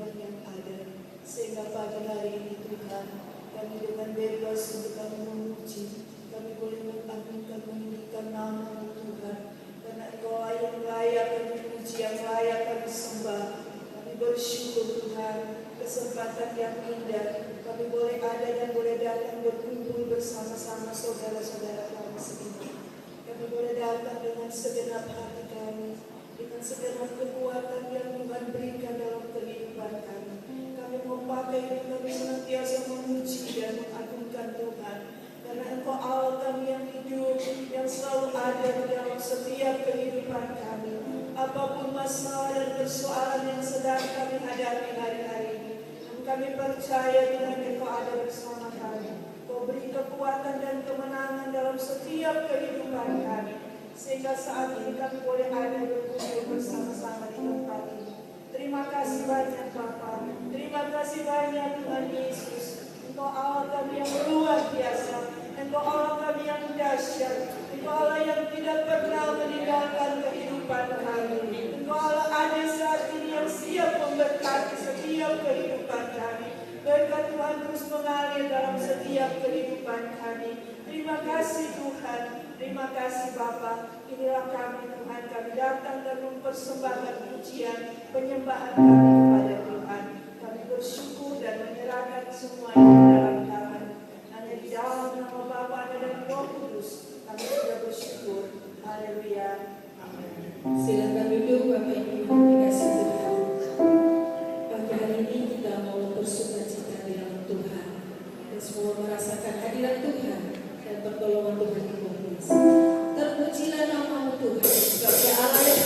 Tuhan yang ada. Sehingga pagi hari ini Tuhan, kami dengan bebas untuk kami memuji, kami boleh mengaminkan meninggikan nama Tuhan, karena Engkau yang layak kami puji, yang layak kami sembah. Kami bersyukur Tuhan, kesempatan yang indah, kami boleh ada dan boleh datang berkumpul bersama-sama saudara-saudara kami semua. Kami boleh datang dengan segenap hati kami, dengan segenap kekuatan yang Tuhan berikan dalam kehidupan kami. Kami mau pakai kami senantiasa memuji dan mengagungkan Tuhan, karena Engkau Allah kami yang hidup, yang selalu ada di dalam setiap kehidupan kami. Apapun masalah dan persoalan yang sedang kami hadapi hari-hari ini, kami percaya Tuhan Engkau ada bersama kami. Kau beri kekuatan dan kemenangan dalam setiap kehidupan kami, sehingga saat ini kami boleh ada berkumpul bersama-sama di tempat ini. Terima kasih banyak Bapa, terima kasih banyak Tuhan Yesus. Engkau Allah kami yang luar biasa, Engkau Allah kami yang dahsyat, Engkau Allah yang tidak pernah meninggalkan kehidupan kami. Engkau Allah ada saat ini yang siap memberkati setiap kehidupan kami. Berkat Tuhan terus mengalir dalam setiap kehidupan kami. Terima kasih Tuhan, terima kasih Bapa. Inilah kami Tuhan, kami datang dan mempersembahkan pujian, penyembahan kami kepada Tuhan. Kami bersyukur dan menyerahkan semuanya dalam tangan. Hanya di dalam nama Bapa dan Roh Kudus kami sudah bersyukur. Haleluya. Amin. Silakan duduk Bapak Ibu yang dikasihi Tuhan. Pagi hari ini kita mau bersukacita di dalam Tuhan, dan semua merasakan hadirat Tuhan dan pertolongan Tuhan di bawah. Terpujilah nama Tuhan, sebab Dia Allah yang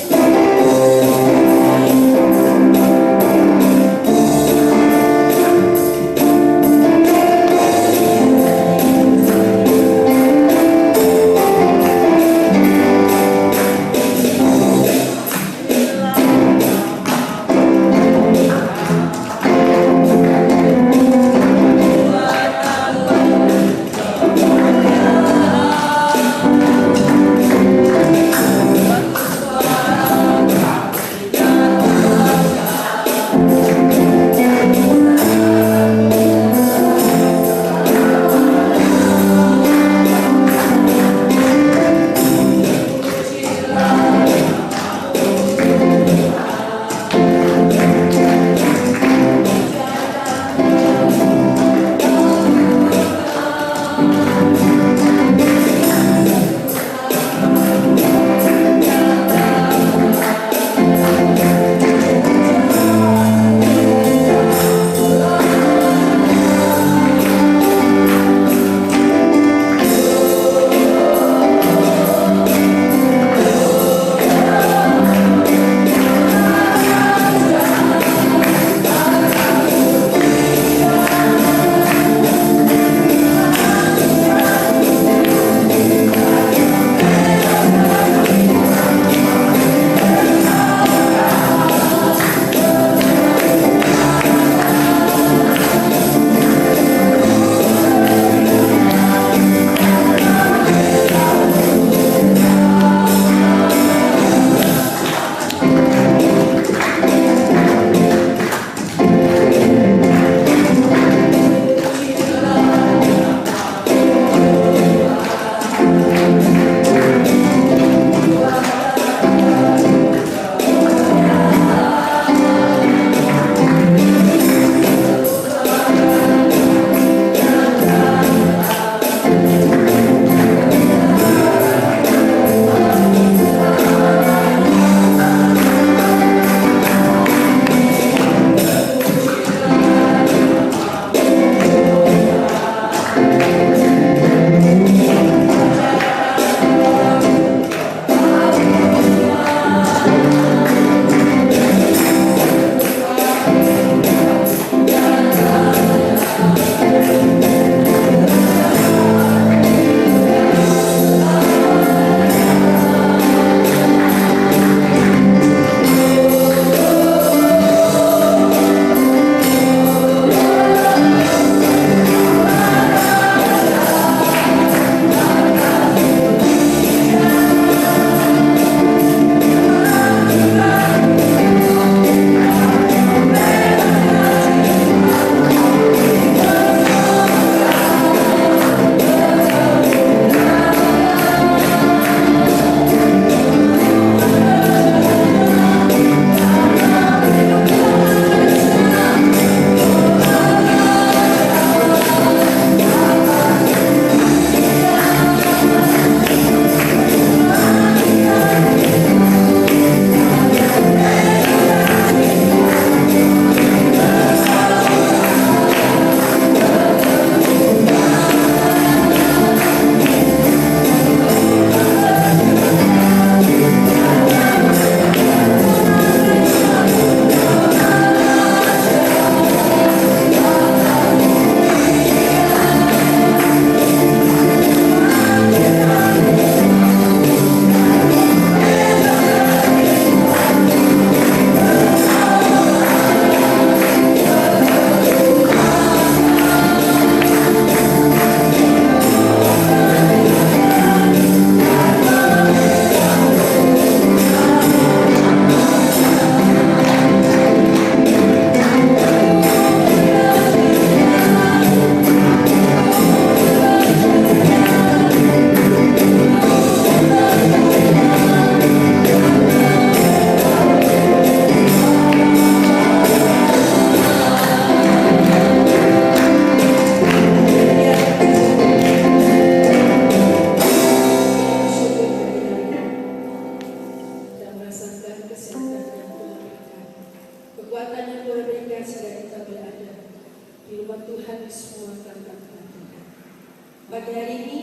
firman Tuhan di semua tempat Tuhan. Pada hari ini,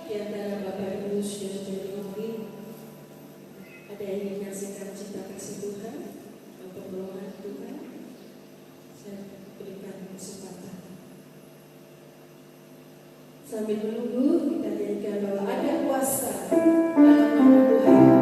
di antara Bapak Ibu saudara-saudari ada yang menyaksikan cita kasih Tuhan dan pertolongan Tuhan, saya berikan kesempatan. Sambil menunggu, kita jadikan bahwa ada kuasa dalam nama Tuhan.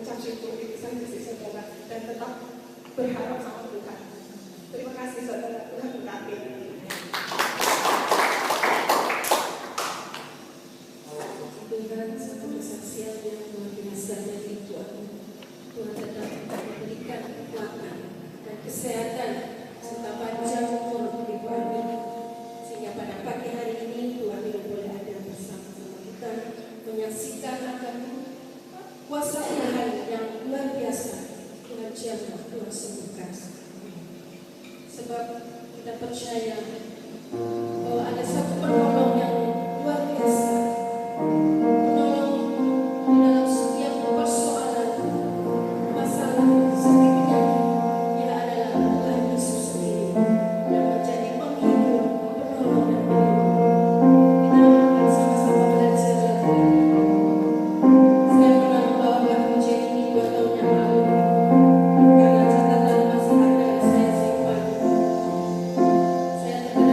mengucap syukur itu saja sih saudara dan tetap berharap sama Tuhan. Terima kasih saudara Tuhan berkati. Tuhan, satu kesaksian yang luar biasa dari Tuhan. Tuhan tetap memberikan kekuatan dan kesehatan serta panjang umur bagi kami, sehingga pada pagi hari ini Tuhan boleh ada bersama-sama kita menyaksikan akan kuasa Tuhan yang luar biasa. Tuhan jamah, Tuhan sembuhkan. Sebab kita percaya bahwa ada satu penolong yang luar biasa, penolong di dalam setiap persoalan, masalah, sakit penyakit. Dia adalah Tuhan Yesus sendiri yang menjadi penghibur, penolong dan pelindung. Kita akan sama-sama belajar lagi. Saya pernah membawakan ujian ini 2 tahun yang lalu. Karena catatan masih ada, saya simpan. Saya terkena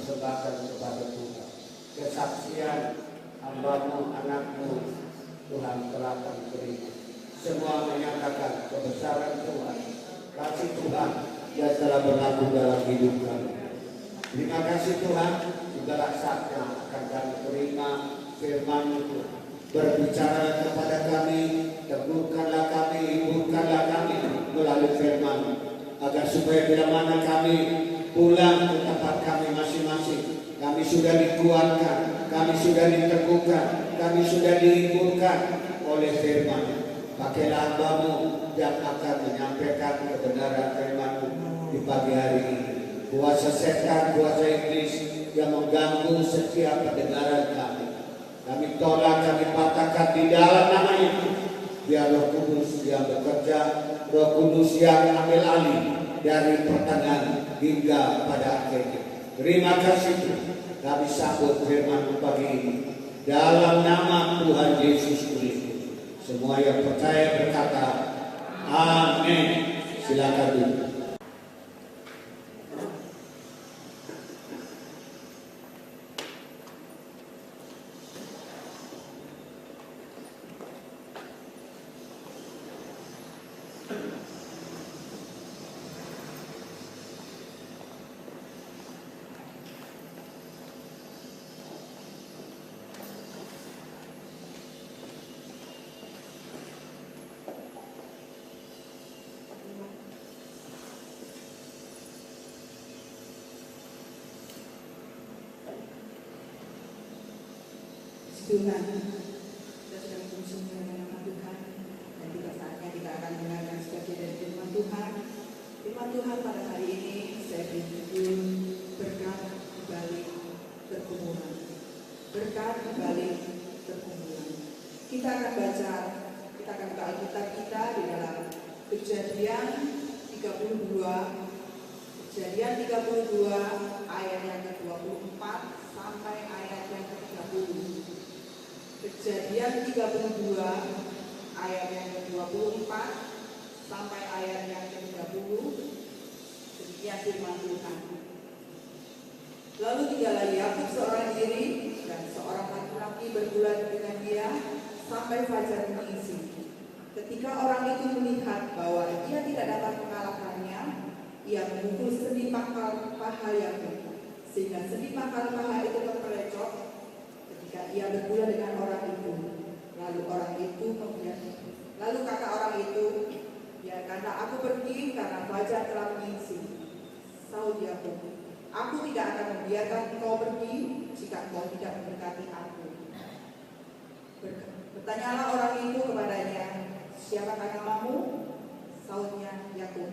persembahkan kepada Tuhan. Kesaksian hamba-Mu, anak-Mu, Tuhan telah kami terima. Semua menyatakan kebesaran Tuhan, kasih Tuhan yang telah berlaku dalam hidup kami. Terima kasih Tuhan, segala saatnya akan kami terima firman-Mu Tuhan. Berbicara kepada kami, teguhkanlah kami, hiburkanlah kami melalui firman, agar supaya bila mana kami pulang ke tempat kami masing-masing, kami sudah dikuatkan, kami sudah diteguhkan, kami sudah dihiburkan oleh firman. Pakailah hamba-Mu yang akan menyampaikan kebenaran firman-Mu di pagi hari ini. Kuasa setan, kuasa iblis yang mengganggu setiap pendengaran kami, kami tolak, kami patahkan di dalam nama itu. Biar Roh Kudus yang bekerja, Roh Kudus yang ambil alih dari pertengahan hingga pada akhirnya. Terima kasih Tuhan, kami sambut firman pagi ini dalam nama Tuhan Yesus Kristus. Semua yang percaya berkata amin. Silakan duduk. Tuhan, kita sudah bersyukur dengan nama Tuhan, dan juga saatnya kita akan mendengarkan sebagian dari firman Tuhan. Firman Tuhan pada hari ini saya berjudul berkat balik pergumulan. Berkat balik pergumulan. Kita akan baca, kita akan buka Alkitab kita di dalam Kejadian 32, Kejadian 32 ayat yang ke-24 sampai ayat yang ke-30. Kejadian 32 ayat yang ke-24 sampai ayat yang ke-30. Demikian firman Tuhan. Lalu tinggallah Yakub seorang diri dan seorang laki-laki berbulan dengan dia sampai fajar mengisi. Ketika orang itu melihat bahwa dia tidak dapat mengalahkannya, ia memukul sendi pangkal paha Yakub, sehingga sendi pangkal paha itu terpelecot. Ia berbulan dengan orang itu. Lalu kata orang itu, biarkanlah aku pergi karena fajar telah mengisi. Sahut Yakub, aku tidak akan membiarkan engkau pergi jika engkau tidak memberkati aku. Bertanyalah orang itu kepadanya, siapakah namamu? Sahutnya Yakub.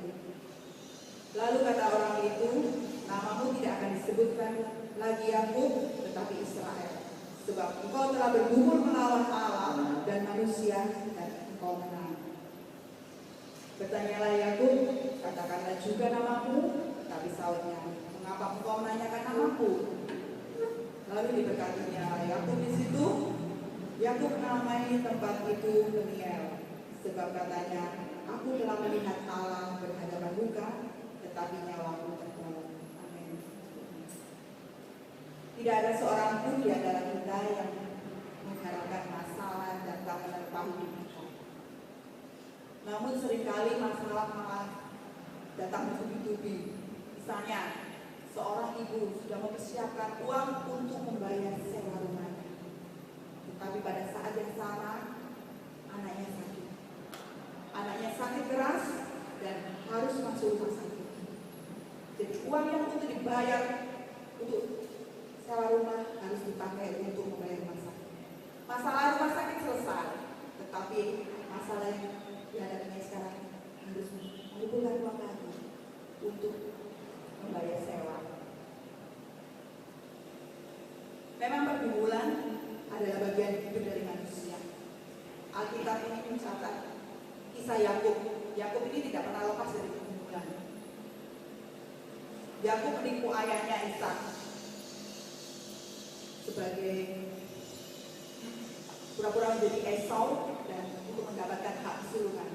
Lalu kata orang itu, namamu tidak akan disebutkan lagi Yakub, tetapi Israel. Sebab engkau telah bergumul melawan Allah dan manusia, dan engkau menang. Bertanyalah Yakub, katakanlah juga namamu, tetapi sahutnya, mengapa engkau menanyakan namaku? Lalu diberkatinya Yakub di situ. Yakub menamai tempat itu Peniel, sebab katanya, aku telah melihat Allah berhadapan muka, tetapi nyawaku tertolong. Tidak ada seorang pun di antara kita yang mengharapkan masalah datang menerpa hidup kita. Namun seringkali masalah malah datang bertubi-tubi. Misalnya, seorang ibu sudah mempersiapkan uang untuk membayar sewa rumahnya. Tetapi pada saat yang sama, anaknya sakit. Anaknya sakit keras dan harus masuk rumah sakit. Jadi uang yang untuk dibayar untuk sewa rumah harus dipakai untuk membayar rumah sakit. Masalah rumah sakit selesai, tetapi masalah yang dihadapinya sekarang harus mengumpulkan uang lagi untuk membayar sewa. Memang pergumulan adalah bagian hidup dari manusia. Alkitab ini mencatat kisah Yakub. Yakub ini tidak pernah lepas dari pergumulan. Yakub menipu ayahnya Ishak sebagai pura-pura menjadi Esau dan untuk mendapatkan hak kesulungan.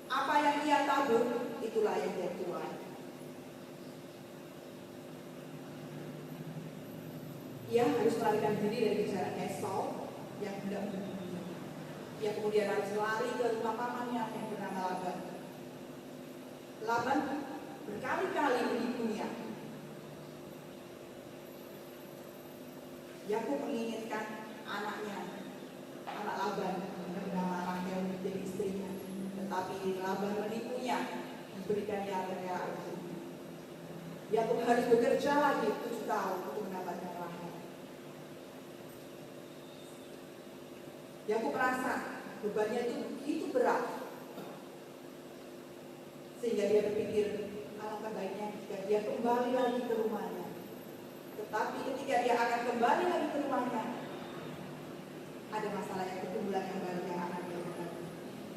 Apa yang ia tabur, itulah yang dia tuai. Ia harus melarikan diri dari kejaran Esau yang hendak membunuhnya. Ia kemudian harus lari ke rumah pamannya yang bernama Laban. Laban berkali-kali menipunya. Yakub menginginkan anaknya, anak Laban yang bernama Rahel menjadi istrinya, tetapi Laban menipunya, diberikan Lea itu. Yakub harus bekerja lagi 7 tahun untuk mendapatkan Rahel. Yakub merasa bebannya itu begitu berat, sehingga dia berpikir alangkah baiknya jika dia kembali lagi ke rumahnya. Tetapi ketika dia akan kembali lagi ke rumahnya, ada masalah yang pergumulan yang baru yang akan dia hadapi.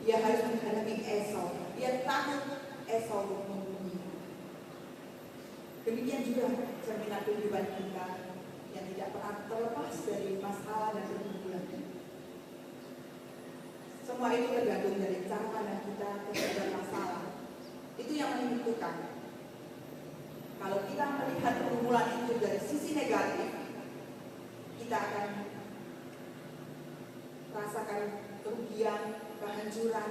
Dia harus menghadapi Esau. Dia takut Esau membunuhnya. Demikian juga cerminan kehidupan kita yang tidak pernah terlepas dari masalah dan pergumulan. Semua itu tergantung dari cara pandang kita terhadap masalah. Itu yang menentukan. Kalau kita melihat pergumulan itu dari sisi negatif, kita akan merasakan kerugian, kehancuran,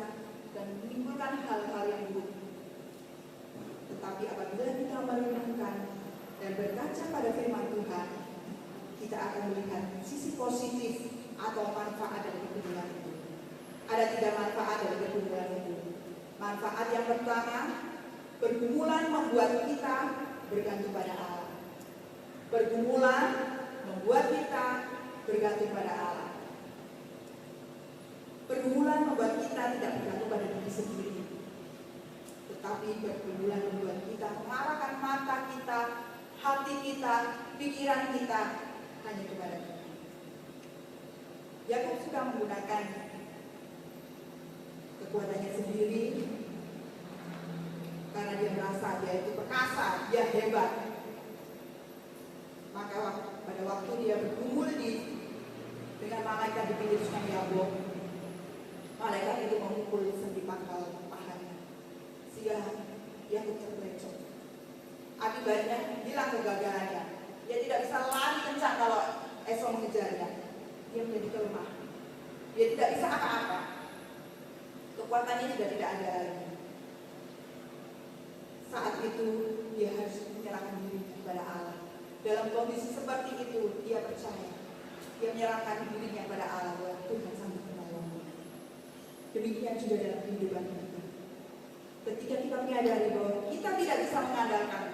dan menimbulkan hal-hal yang buruk. Tetapi apabila kita merenungkan dan berkaca pada firman Tuhan, kita akan melihat sisi positif atau manfaat dari pergumulan itu. Ada 3 manfaat dari pergumulan itu. Manfaat yang pertama, pergumulan membuat kita bergantung pada Allah. Pergumulan membuat kita bergantung pada Allah. Pergumulan membuat kita tidak bergantung pada diri sendiri, tetapi pergumulan membuat kita mengarahkan mata kita, hati kita, pikiran kita hanya kepada Tuhan. Yakub suka menggunakan kekuatannya sendiri karena dia merasa dia itu perkasa, dia hebat. Maka pada waktu dia bergumul dengan malaikat di pinggir sungai Yabok, malaikat itu memukul sendi pangkal pahanya, sehingga Yakub terpeleset. Akibatnya hilang kegagalannya. Dia tidak bisa lari kencang kalau Esau mengejarnya. Dia menjadi lemah. Dia tidak bisa apa-apa. Kekuatannya sudah tidak ada lagi. Saat itu dia harus menyerahkan diri kepada Allah. Dalam kondisi seperti itu dia percaya. Dia menyerahkan dirinya kepada Allah bahwa Tuhan sanggup menolongnya. Demikian juga dalam kehidupan kita. Ketika kita menyadari bahwa kita tidak bisa mengandalkan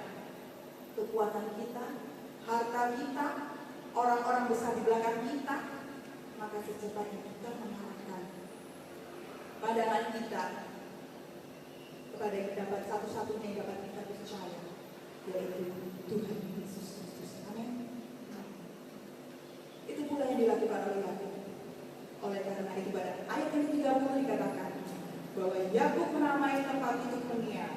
kekuatan kita, harta kita, orang-orang besar di belakang kita, maka secepatnya kita mengharapkan pandangan kita kepada yang dapat satu-satunya yang dapat kita percaya, yaitu Tuhan Yesus Kristus. Amin. Itu pula yang dilakukan oleh Yakub. Oleh karena itu pada ayat yang 30 dikatakan bahwa Yakub menamai tempat itu Peniel.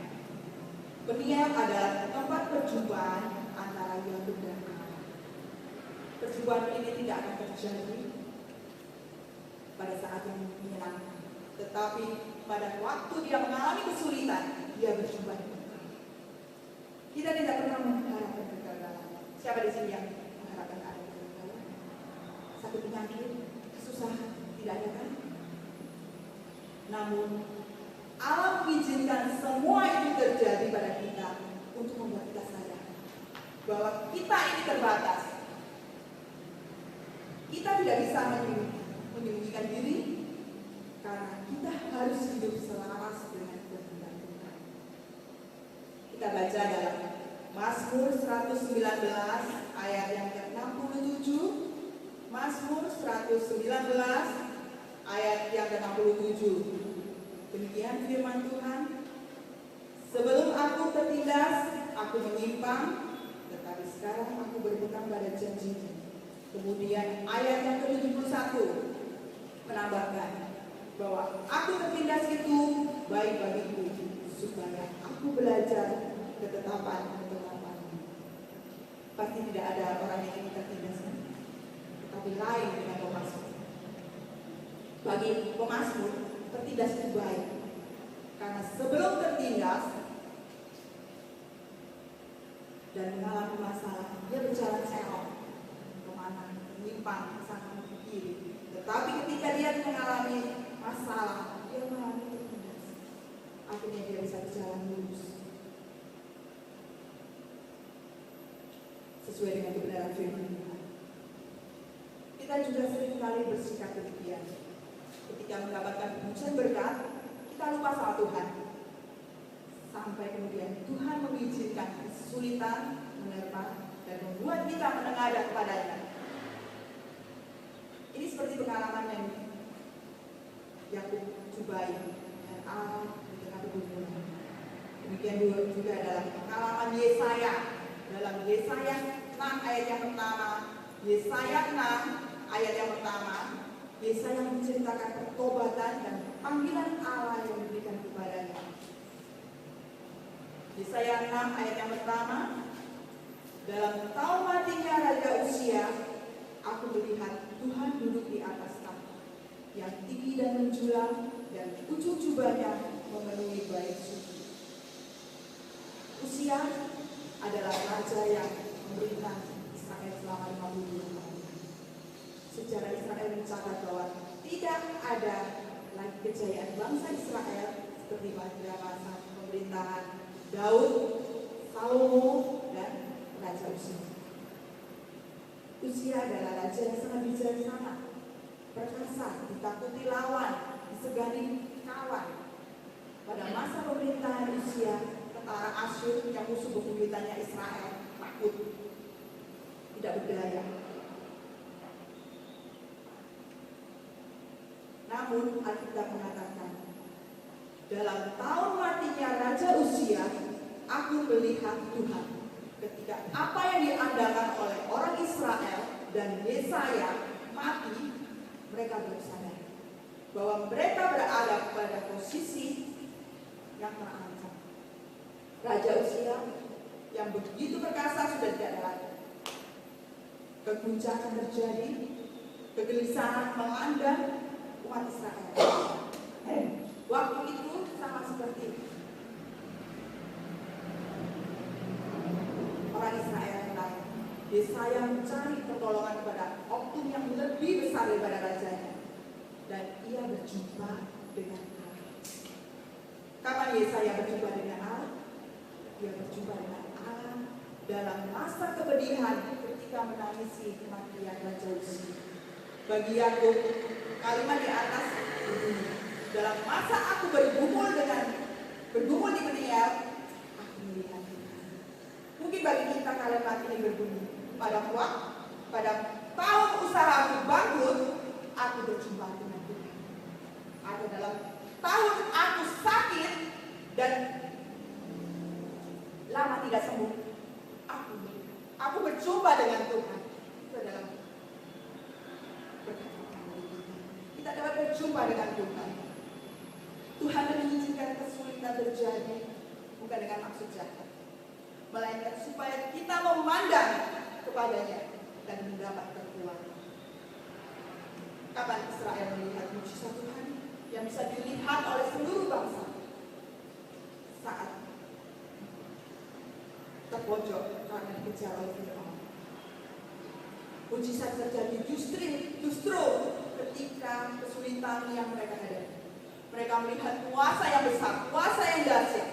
Peniel adalah tempat perjumpaan antara Yakub dan Allah. Perjumpaan ini tidak akan terjadi pada saat yang menyenangkan, tetapi pada waktu dia mengalami kesulitan, dia berjumpa dengan Allah. Kita tidak pernah mengharapkan kegagalan. Siapa di sini yang mengharapkan ada kegagalan? Sakit penyakit, kesusahan, tidak ada kan? Namun Allah mengizinkan semua itu terjadi pada kita untuk membuat kita sadar bahwa kita ini terbatas. Kita tidak bisa menyembunyikan diri karena kita harus hidup selaras dengan kehendak Tuhan. Kita baca dalam Mazmur 119 ayat yang ke-67, Mazmur 119 ayat yang ke-67. Demikian firman Tuhan. Sebelum aku tertindas, aku menyimpang, tetapi sekarang aku berpegang pada janji-Mu. Kemudian ayat yang ke-71 menambahkan bahwa aku tertindas itu baik bagiku, supaya aku belajar ketetapan-ketetapan-Mu. Pasti tidak ada orang yang ingin tertindas, tetapi lain dengan pemazmur. Bagi pemazmur, tertindas itu baik, karena sebelum tertindas dan mengalami masalah, dia berjalan serong depan, ke sana, ke kiri. Tetapi ketika dia mengalami masalah, dia mengalami tertindas. Akhirnya dia bisa berjalan lurus sesuai dengan kebenaran firman Tuhan. Kita juga seringkali bersikap demikian. Ketika mendapatkan hujan berkat, kita lupa sama Tuhan. Sampai kemudian Tuhan mengizinkan kesulitan menerpa dan membuat kita menengadah kepadanya. Ini seperti pengalaman yang Yakub jumpai dengan Allah di tengah pergumulan. Demikian juga dalam pengalaman Yesaya. Dalam Yesaya 6 ayat yang pertama, Yesaya 6 ayat yang pertama, Yesaya menceritakan pertobatan dan panggilan Allah yang diberikan kepadanya. Yesaya 6 ayat yang pertama, dalam tahun matinya Raja Uzia, aku melihat Tuhan duduk di atas tahta yang tinggi dan menjulang, dan ujung jubahnya memenuhi bait suci. Uzia adalah raja yang memerintah Israel selama 50 tahun. Sejarah Israel mencatat bahwa tidak ada lagi kejayaan bangsa Israel seperti pada masa pemerintahan Daud, Salomo, dan Raja Uzia. Uzia adalah raja yang sangat bijaksana, perkasa, ditakuti lawan, disegani kawan. Pada masa pemerintahan Uzia, tentara Asyur yang musuh bebuyutannya Israel takut, tidak berdaya. Namun Alkitab mengatakan, dalam tahun matinya Raja Uzia, aku melihat Tuhan. Ketika apa yang diandalkan oleh orang Israel dan Yesaya mati, mereka baru sadar bahwa mereka berada pada posisi yang terancam. Raja Uzia yang begitu perkasa sudah tidak ada lagi. Keguncangan terjadi, kegelisahan melanda umat Israel. Waktu itu sama seperti orang Israel yang lain. Yesaya mencari pertolongan kepada oknum yang lebih besar daripada rajanya, dan ia berjumpa dengan Allah. Kapan Yesaya berjumpa dengan Allah? Dia berjumpa dengan Allah dalam masa kepedihan ketika menangisi kematian Raja Uzia. Bagi Yakub, kalimat di atas berbunyi, dalam masa aku bergumul di Peniel, aku melihat Tuhan. Mungkin bagi kita kalimat ini berbunyi, pada tahun usahaku bangkrut, aku berjumpa dengan Tuhan. Atau dalam tahun aku sakit dan lama tidak sembuh, aku berjumpa dengan Tuhan. Itu adalah kita dapat berjumpa dengan Tuhan. Tuhan mengizinkan kesulitan terjadi bukan dengan maksud jahat, melainkan supaya kita memandang kepadanya dan mendapat kekuatan. Kapan Israel melihat mujizat Tuhan yang bisa dilihat oleh seluruh bangsa? Saat terpojok karena dikejar oleh Firaun. Mujizat terjadi justru ketika kesulitan yang mereka hadapi. Mereka melihat kuasa yang besar, kuasa yang dahsyat.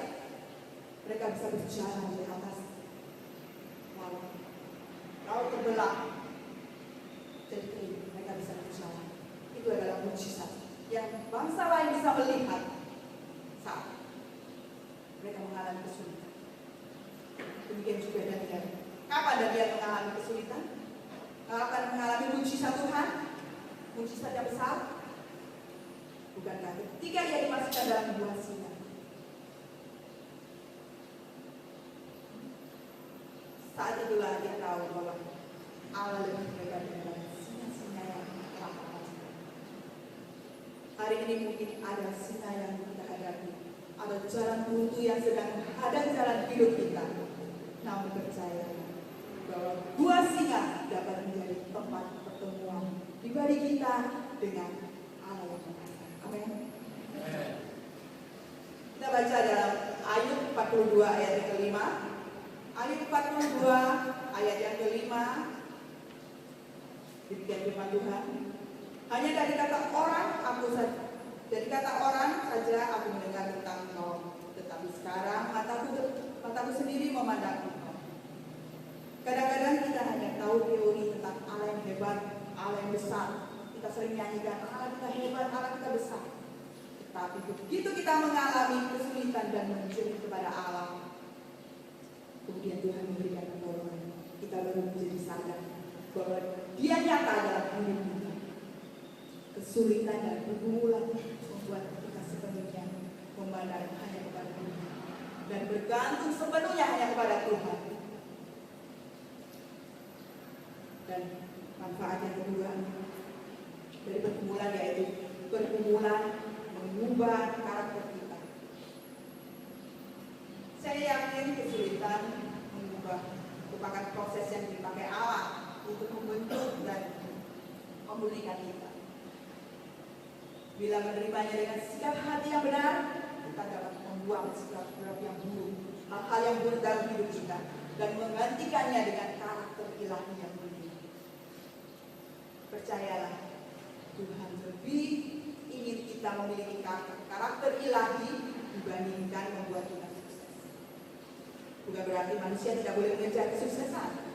Mereka bisa berjalan di atas laut. Laut terbelah jadi kering, mereka bisa berjalan. Itu adalah mujizat yang bangsa lain bisa melihat saat mereka mengalami kesulitan. Demikian juga Daniel. Kapan Daniel mengalami kesulitan? Akan mengalami mujizat Tuhan, mujizat yang besar. Bukankah ketika ia dimasukkan dalam gua singa, saat itulah dia tahu bahwa Allah lebih hebat daripada singa-singa yang telah mati. Hari ini mungkin ada singa yang kita hadapi, ada jalan buntu yang sedang menghadang jalan hidup kita. Namun percaya bahwa gua singa dapat menjadi tempat pertemuan pribadi kita dengan Allah yang Maha. Amin. Kita baca dalam Ayub 42 ayat yang kelima. Ayub 42 ayat yang kelima. Demikian firman Tuhan. Hanya dari kata orang saja aku mendengar tentang engkau, tetapi sekarang mataku sendiri memandang engkau. Kadang-kadang kita hanya tahu teori tentang Allah yang hebat, Allah yang besar. Kita sering nyanyikan Allah kita hebat, Allah kita besar. Tetapi begitu kita mengalami kesulitan dan menunjuk kepada Allah, kemudian Tuhan memberikan pertolongan. Kita baru menjadi sadar bahwa Dia nyata dalam hidup kita. Kesulitan dan pergumulan membuat kita sepenuhnya memandang hanya kepada Tuhan dan bergantung sepenuhnya hanya kepada Tuhan. Dan manfaat yang kedua dari pergumulan yaitu pergumulan mengubah karakter kita. Saya yakin kesulitan mengubah merupakan proses yang dipakai Allah untuk membentuk dan memulihkan kita. Bila menerimanya dengan sikap hati yang benar, kita dapat membuang sikap yang buruk, hal-hal yang buruk dalam hidup kita, dan menggantikannya dengan karakter ilahi yang mulia. Percayalah, Tuhan lebih ingin kita memiliki karakter ilahi dibandingkan membuat kita sukses. Bukan berarti manusia tidak boleh mengejar kesuksesan.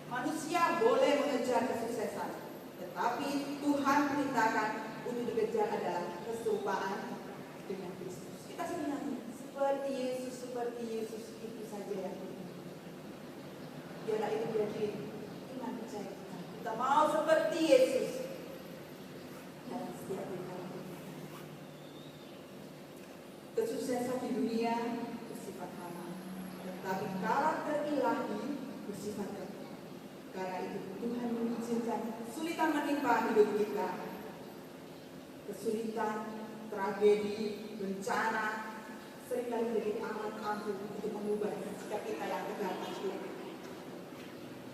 Manusia boleh mengejar kesuksesan, tetapi Tuhan perintahkan untuk dikejar adalah keserupaan dengan Kristus. Kita sebenarnya seperti Yesus itu saja yang penting. Biarlah itu menjadi iman percaya kita. Kita mau seperti Yesus dalam setiap kita. Kesuksesan di dunia bersifat hama, tetapi karakter ilahi bersifat kekal. Karena itu Tuhan mengizinkan kesulitan menimpa hidup kita. Kesulitan, tragedi, bencana seringkali menjadi alat ampuh untuk mengubah sikap kita yang tegar itu.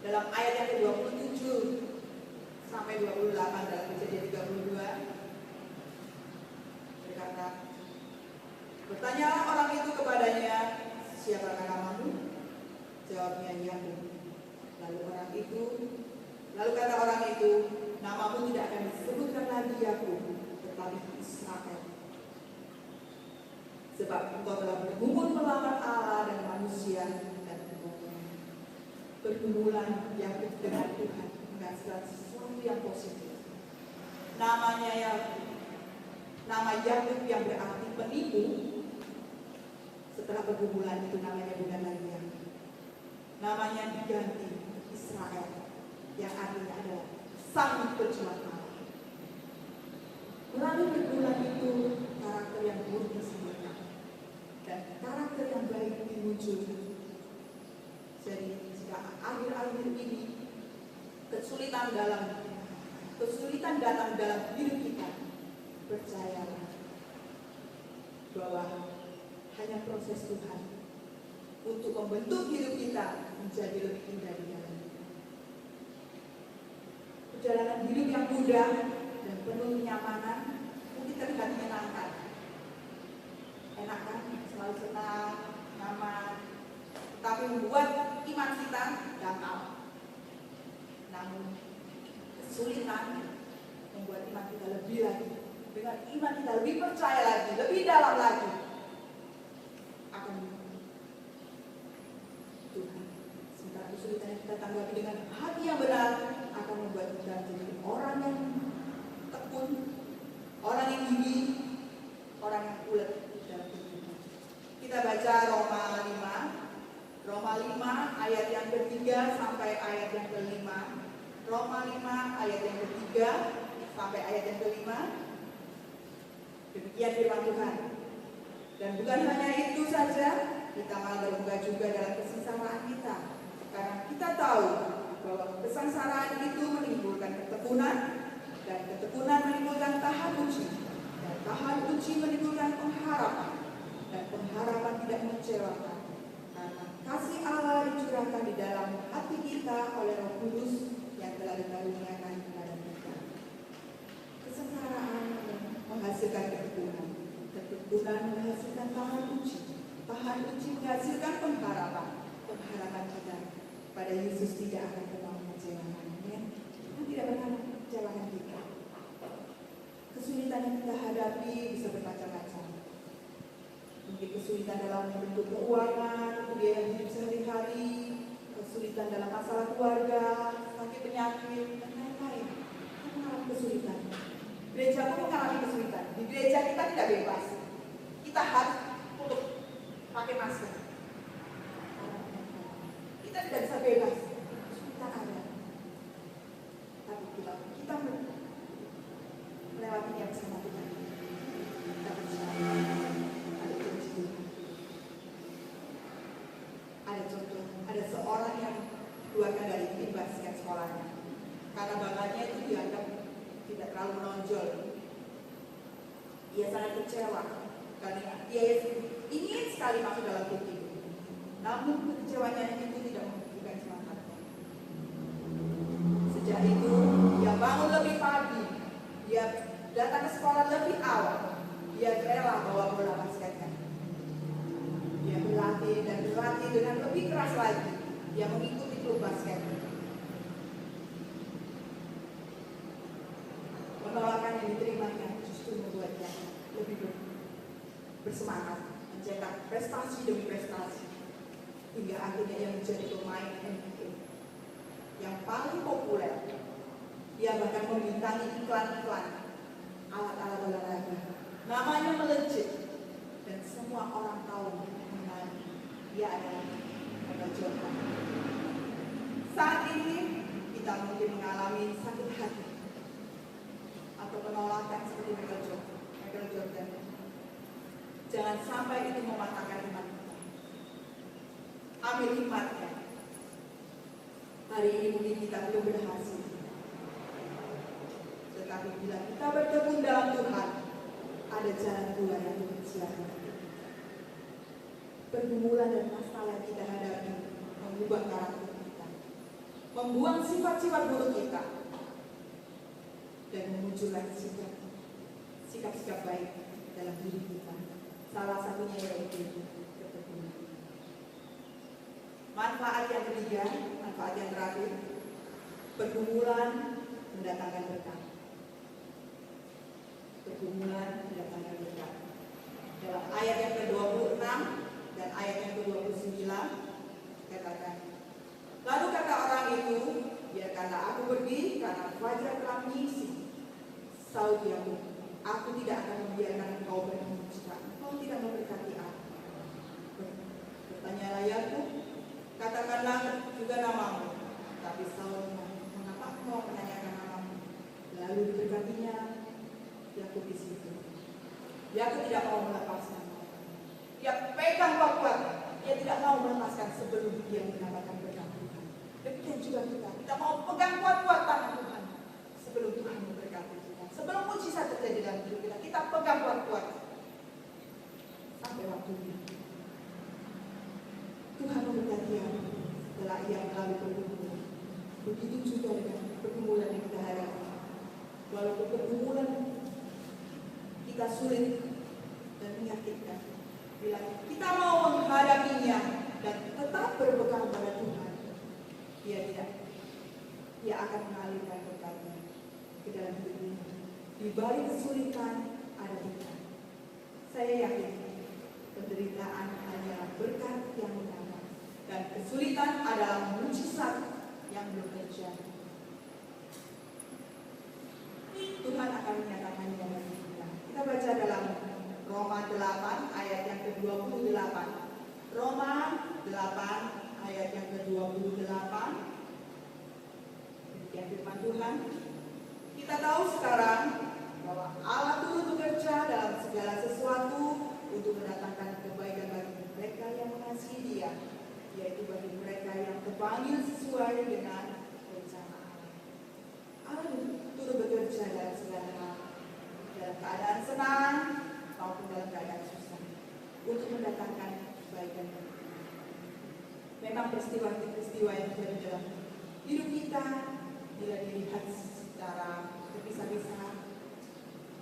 Dalam ayat yang ke-27 sampai 28 dalam Kejadian 32 berkata, bertanyalah orang itu kepadanya, siapakah namamu? Jawabnya, Yakub. Lalu kata orang itu, namamu tidak akan disebutkan lagi Yakub, tetapi Israel. Sebab engkau telah bergumul melawan Allah dan manusia dan perbuatan. Pergumulan Yakub dengan Tuhan menghasilkan sesuatu yang positif. Namanya Yakub. Nama Yakub yang berarti penipu. Setelah pergumulan itu namanya bukan lagi Yakub. Namanya diganti Israel, yang artinya adalah sang pejuang Allah. Melalui pergumulan itu karakter yang buruk disebutkan dan karakter yang baik dimunculkan. Jadi jika akhir-akhir ini kesulitan datang dalam hidup kita, percayalah bahwa hanya proses Tuhan untuk membentuk hidup kita menjadi lebih indah di dalam hidup. Perjalanan hidup yang mudah dan penuh kenyamanan mungkin terlihat menyenangkan. Enak kan? Selalu senang, nyaman, tapi membuat iman kita dangkal. Namun kesulitan membuat iman kita lebih lagi. Dengan iman kita lebih percaya lagi, lebih dalam lagi akan Tuhan. Sementara kesulitan yang kita tanggapi dengan hati yang benar akan membuat kita menjadi orang yang tekun, orang yang gigih, orang yang ulet dalam kehidupan. Kita baca Roma 5 ayat yang ketiga sampai ayat yang kelima. Roma 5 ayat yang ketiga sampai ayat yang kelima. Demikian firman Tuhan. Dan bukan hanya itu saja, kita malah berbangga juga dalam kesengsaraan kita. Karena kita tahu bahwa kesengsaraan itu menimbulkan ketekunan, dan ketekunan menimbulkan tahan uji, dan tahan uji menimbulkan pengharapan, dan pengharapan tidak mengecewakan. Karena kasih Allah dicurahkan di dalam hati kita oleh Roh Kudus yang telah dikaruniakan kepada kita. Kesengsaraan menghasilkan ketekunan, ketekunan menghasilkan tahan uji menghasilkan pengharapan kita pada Yesus tidak akan pernah mengecewakan. Kita tidak berharap kesulitan dalam bentuk keuangan, kebiayaan hidup sehari-hari, kesulitan dalam masalah keluarga, sakit penyakit, dan lain-lain. Kita mengalami kesulitan. Gereja pun mengalami kesulitan. Di gereja kita tidak bebas. Kita harus untuk pakai masker. Kita tidak bisa bebas. Kesulitan ada. Tapi kita melewatinya bersama Tuhan. Kita percaya ada janji Tuhan. Ada contoh, ada seorang yang keluarkan dari tim basket sekolahnya. Karena bakatnya itu dianggap tidak terlalu menonjol. Ia sangat kecewa karena ia ingin sekali masuk dalam tim itu. Namun kekecewanya itu tidak memberikan semangatnya. Sejak itu, ia bangun lebih pagi. Dia datang ke sekolah lebih awal. Dia rela bawa bola basketnya. Dia berlatih dan berlatih dengan lebih keras lagi. Dia mengikuti klub basket. Penolakan yang diterimanya justru membuatnya lebih bersemangat, mencetak prestasi demi prestasi, hingga akhirnya ia menjadi pemain NBA yang paling populer. Dia bahkan membintangi iklan-iklan alat-alat olahraga. Namanya melejit dan semua orang tahu mengenai dia adalah Michael Jordan. Saat ini kita mungkin mengalami sakit hati atau penolakan seperti Michael Jordan. Jangan sampai itu mematahkan iman kita. Ambil hikmatnya. Hari ini mungkin kita belum berhasil. Tetapi bila kita bertekun dalam Tuhan, ada jalan keluar yang dipersiapkan. Pergumulan dan masalah yang kita hadapi mengubah karakter kita, membuang sifat-sifat buruk kita, dan memunculkan sikap-sikap baik dalam diri kita. Salah satunya yaitu ketekunan. Manfaat yang ketiga, manfaat yang terakhir, pergumulan mendatangkan berkat. Pergumulan mendatangkan berkat. Dalam ayat yang ke-26 dan ayat yang ke-29 katakan, lalu kata orang itu, biarkanlah aku pergi karena fajar telah mengisi. Saud Yakub, aku tidak akan membiarkan engkau pergi jika engkau tidak memberkati aku. Bertanyalah Yakub, katakanlah juga namamu. Tapi Saul, mengapa engkau menanyakan namamu? Lalu diberkatinya Yakub di situ. Yakub tidak mau melepaskan. Dia pegang kuat-kuat. Dia tidak mau melepaskan sebelum dia mendapatkan berkat Tuhan. Demikian juga kita mau pegang kuat-kuat tangan Tuhan sebelum Tuhan memberkati kita. Sebelum mujizat terjadi dalam hidup kita pegang kuat-kuat sampai waktunya. Tuhan memberkati aku setelah ia melalui pergumulan. Begitu juga dengan pergumulan yang kita hadapi. Walaupun pergumulan kita sulit dan menyakitkan, bila kita mau menghadapinya dan tetap berpegang pada Tuhan, Dia akan mengalirkan berkat-Nya ke dalam hidup ini. Di balik kesulitan ada berkat. Saya yakin penderitaan adalah berkat yang menambah dan kesulitan adalah mujizat yang belum terjadi. Tuhan akan menyatakannya bagi kita. Kita baca dalam Roma 8 ayat yang ke-28. Roma 8 ayat yang ke-28. Demikian firman Tuhan. Kita tahu sekarang bahwa Allah turut bekerja dalam segala sesuatu untuk mendatangkan kebaikan bagi mereka yang mengasihi Dia, yaitu bagi mereka yang terpanggil sesuai dengan rencana Allah. Allah turut bekerja dalam segala hal, dalam keadaan senang maupun dalam keadaan susah, untuk mendatangkan kebaikan. Memang peristiwa-peristiwa yang terjadi dalam hidup kita bila dilihat secara terpisah-pisah,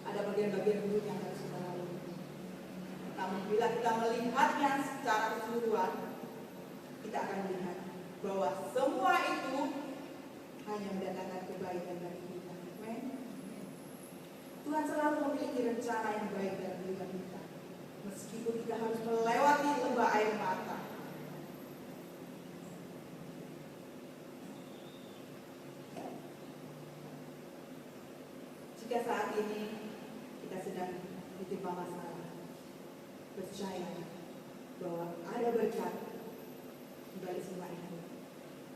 ada bagian-bagian buruk yang harus kita lalui. Namun bila kita melihatnya secara keseluruhan, kita akan melihat bahwa semua itu hanya mendatangkan kebaikan bagi kita. Amen. Tuhan selalu memiliki rencana yang baik dalam kehidupan kita. Meskipun kita harus melewati lembah air mata. Jika saat ini kita sedang ditimpa masalah, percaya bahwa ada berkat di balik semua itu.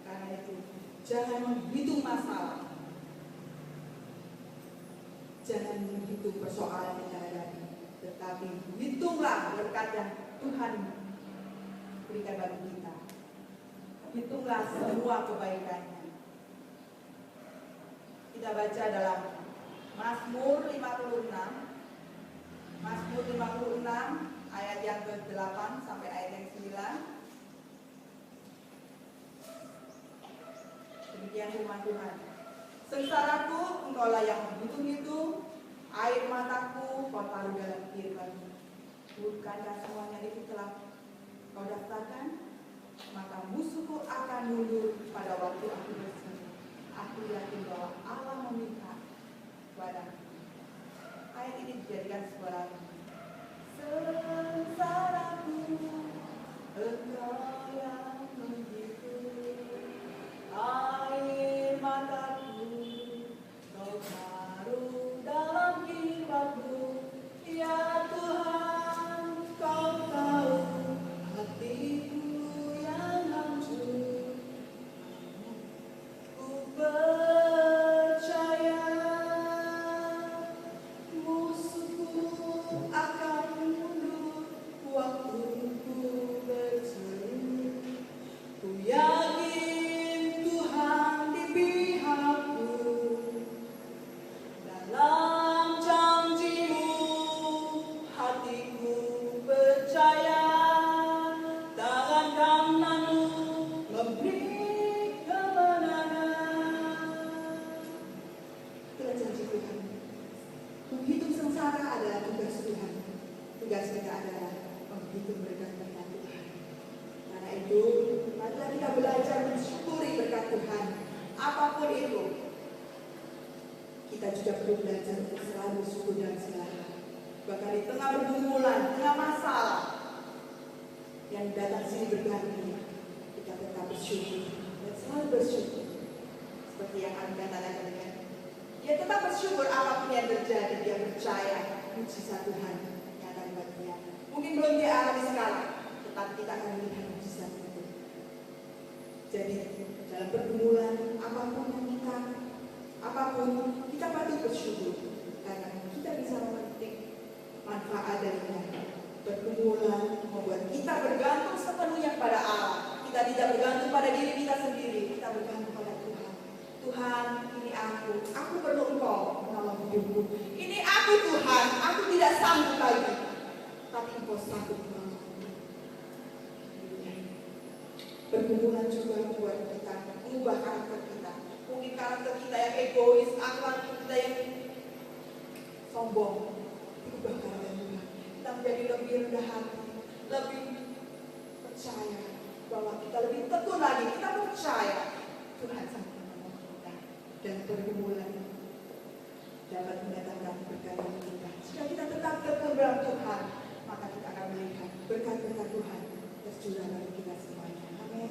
Karena itu, jangan menghitung masalah, jangan menghitung persoalan yang kita hadapi, tetapi hitunglah berkat yang Tuhan berikan bagi kita. Hitunglah semua kebaikannya. Kita baca dalam Mazmur 56, Mazmur 56 ayat yang ke-8 sampai ayat yang 9. Demikian firman Tuhan. Sengsaraku engkaulah yang menghitung-hitung, air mataku kau taruh dalam firman. Bukankah semuanya itu telah kau daftarkan? Maka musuhku akan mundur pada waktu aku bersih. Aku yakin bahwa Allah meminta padaku. Ayat ini dijadikan sebuah lagu. Sengsaraku engkau yang menghitung, air mataku kau taruh dalam kibahmu. Ya Tuhan, kau tahu hatiku yang hancur. Ku percaya musuhku akan mundur waktu ku berseru. Ku yakin Tuhan di pihakku. Dalam janji-Mu hatiku percaya. Tangan kanan-Mu memberi kemenangan. Itulah janji Tuhan. Menghitung sengsara adalah tugas Tuhan. Tugas kita adalah menghitung berkat-berkat Tuhan. Karena itu, marilah kita belajar mensyukuri berkat Tuhan. Apapun itu, kita juga perlu belajar untuk selalu bersyukur dalam segala hal. Bahkan di tengah pergumulan, tengah masalah yang datang sini berganti, kita tetap bersyukur dan selalu bersyukur. Seperti yang Anda katakan, dia tetap bersyukur apapun yang terjadi. Dia percaya mujizat Tuhan yang akan buat dia. Mungkin belum dia alami sekarang, tetapi kita akan melihat mujizat itu. Jadi dalam pergumulan apapun kita patut bersyukur karena kita bisa memetik manfaat darinya. Pergumulan membuat kita bergantung sepenuhnya pada Allah. Kita tidak bergantung pada diri kita sendiri, kita bergantung pada Tuhan. Tuhan, ini aku perlu Engkau menolong hidupku. Ini aku Tuhan, aku tidak sanggup lagi, tapi Engkau sanggup menolongku. Pergumulan juga membuat kita mengubah karakter kita. Mungkin karakter kita yang egois, akhlak kita yang sombong, diubah karakter Tuhan. Kita menjadi lebih rendah hati, lebih percaya bahwa kita lebih tekun lagi. Kita percaya Tuhan sanggup menolong kita. Dan pergumulan dapat mendatangkan berkat bagi kita. Jika kita tetap tekun dalam Tuhan, maka kita akan melihat berkat-berkat Tuhan tercurah bagi kita semuanya. Amin.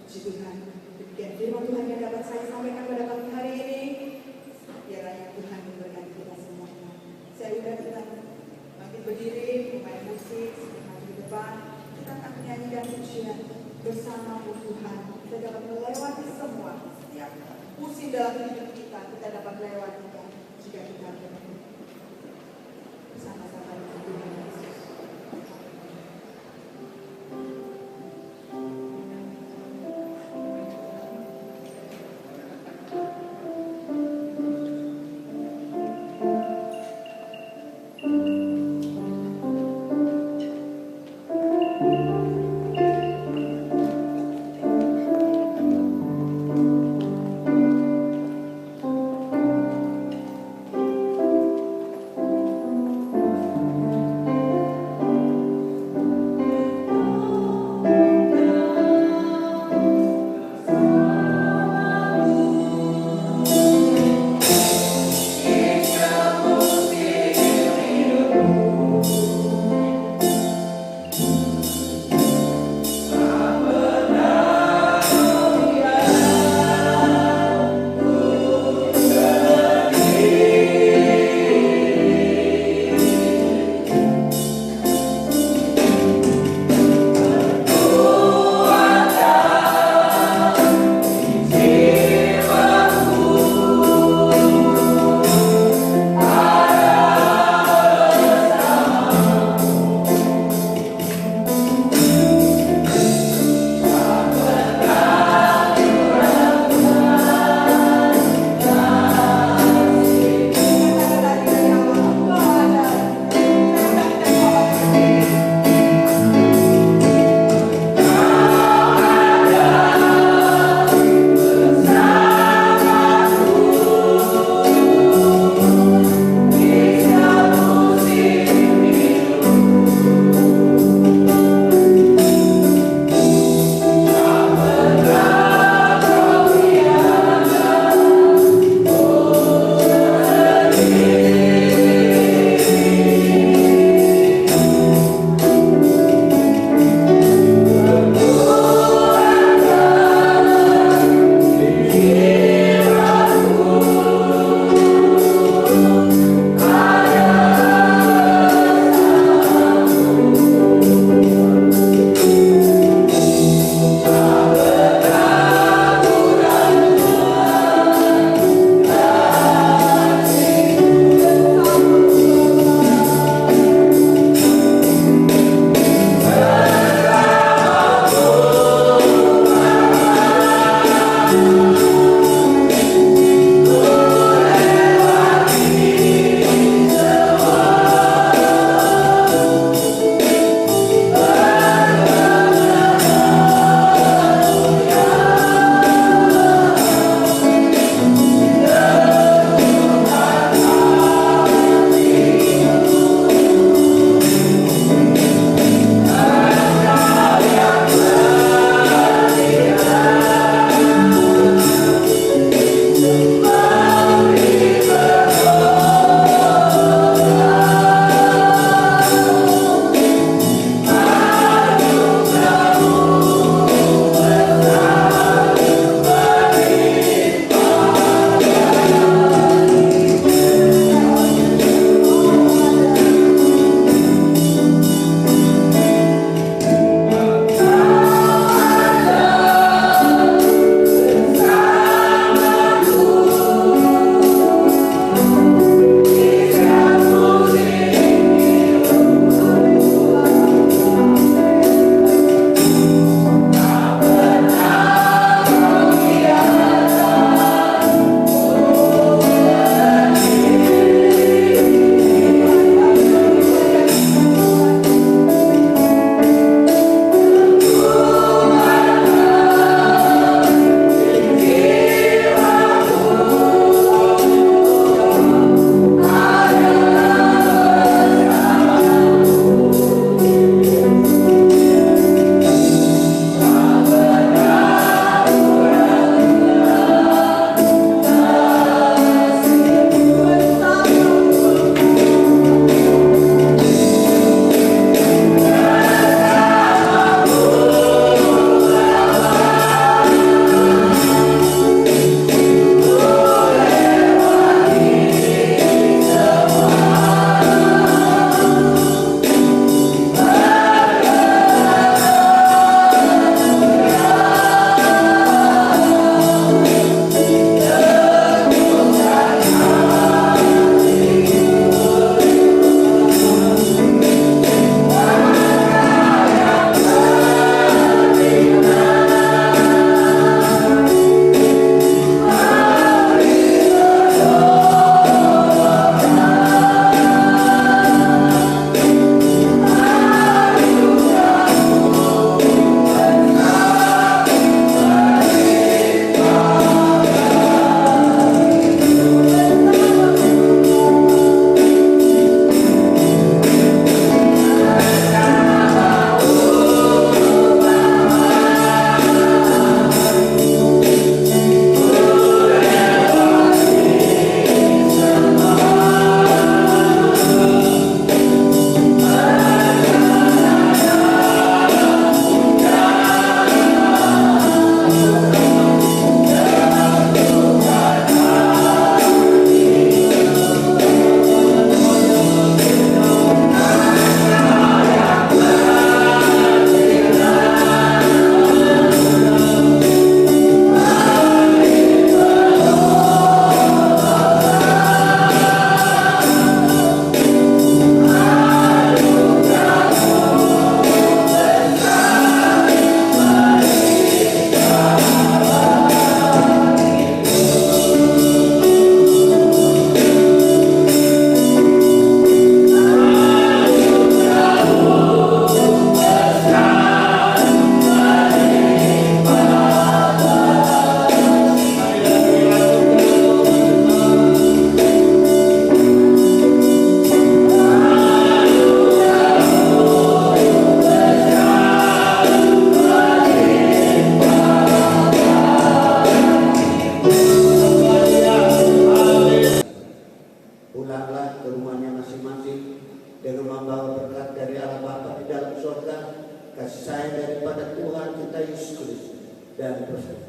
Puji Tuhan. Demikian firman Tuhan yang dapat saya sampaikan pada pagi hari ini. Biarlah Tuhan memberkati kita semuanya. Saya udah kita makin berdiri, main musik, maju di depan. Kita akan menyanyikan pujian bersama Tuhan. Kita dapat melewati semua. Setiap pusing dalam hidup kita dapat melewatinya jika kita bersama-sama dengan Tuhan Yesus.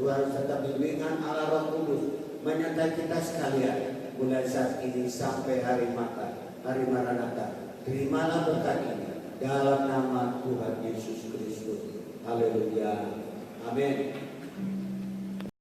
Tuhan serta bimbingan Allah Roh Kudus menyertai kita sekalian mulai saat ini sampai hari Maranatha. Terimalah berkat ini dalam nama Tuhan Yesus Kristus. Haleluya. Amin.